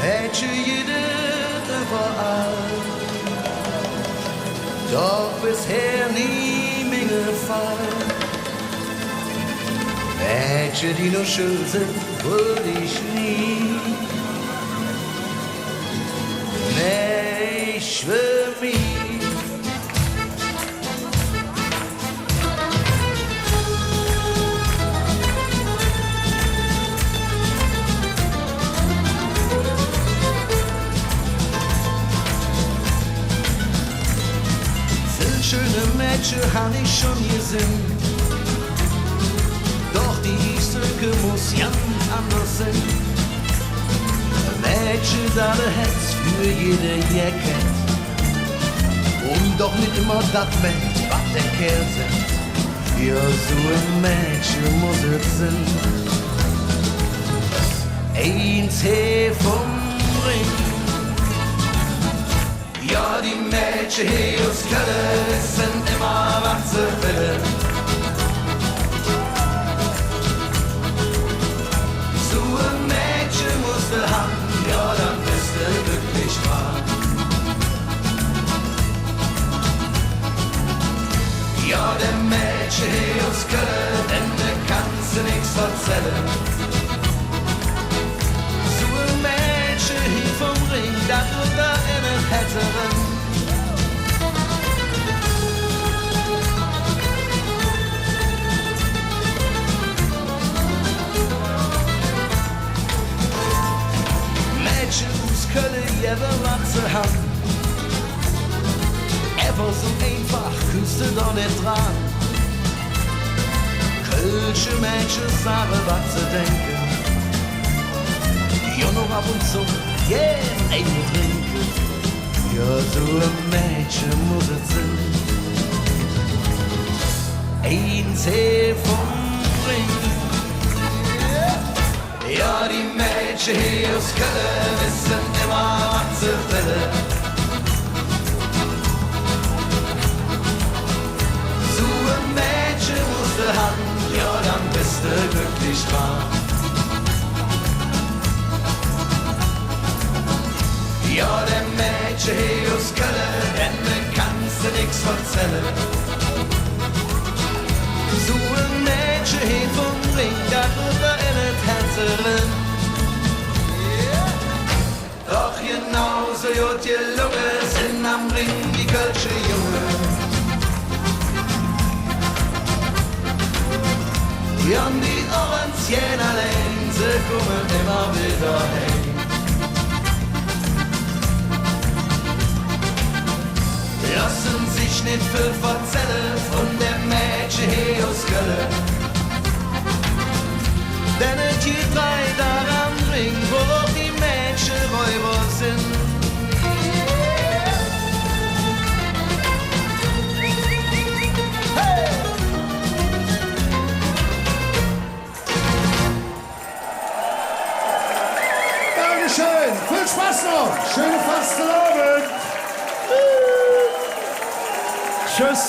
Mädchen jedes überall, doch bisher nie mir gefallen. Mädchen, die nur schön sind, wollte ich nie. Nee, ich will mich. Schöne Mädchen han ich schon gesehen, doch die Stücke muss ganz anders sein. Mädchen, da der Herz für jede Jacke und doch nicht immer das Mensch, was der Kerl sind. Ja, so ein Mädchen muss es sein. Eins her vom Ring. Ja, die Mädchen hier aus Köln wissen immer, was sie wollen. So ein Mädchen musst du haben, ja, dann bist du glücklich wahr. Ja, der Mädchen hier aus Köln, denn da kannst du nichts erzählen. So ein Mädchen hier vom Ring, das wird da in den Hätteren. Mädchen aus Köln, jeder was sie haben. Einfach so einfach kommst du doch nicht dran. Kölsche Mädchen sagen, was sie denken. Ja, noch ab und zu, yeah, ein trinken. Ja, so ein Mädchen muss es sein. Eins her vom Ring. Ja, die Mädchen hier aus Köln wissen immer, was sie wollen. So ein Mädchen musst du haben, ja, dann bist du glücklich wahr. Ja, der Mädchen hier aus Köln, denn da kannst du nix erzählen. So ein Mädchen hier vom Ring, da wird er in das Herz drin. Doch genauso gut gelungen sind am Ring die Kölsche Jungen. Ja, und die Orenzien allein, sie kommen immer wieder heim. Lassen sich nicht viel verzählen von der Mädchen hier aus Köln. Denn es gibt drei da am Ring, wo die Mädchen Räuber sind. Hey! Dankeschön, viel Spaß noch, schöne Fastenabend. Tschüss.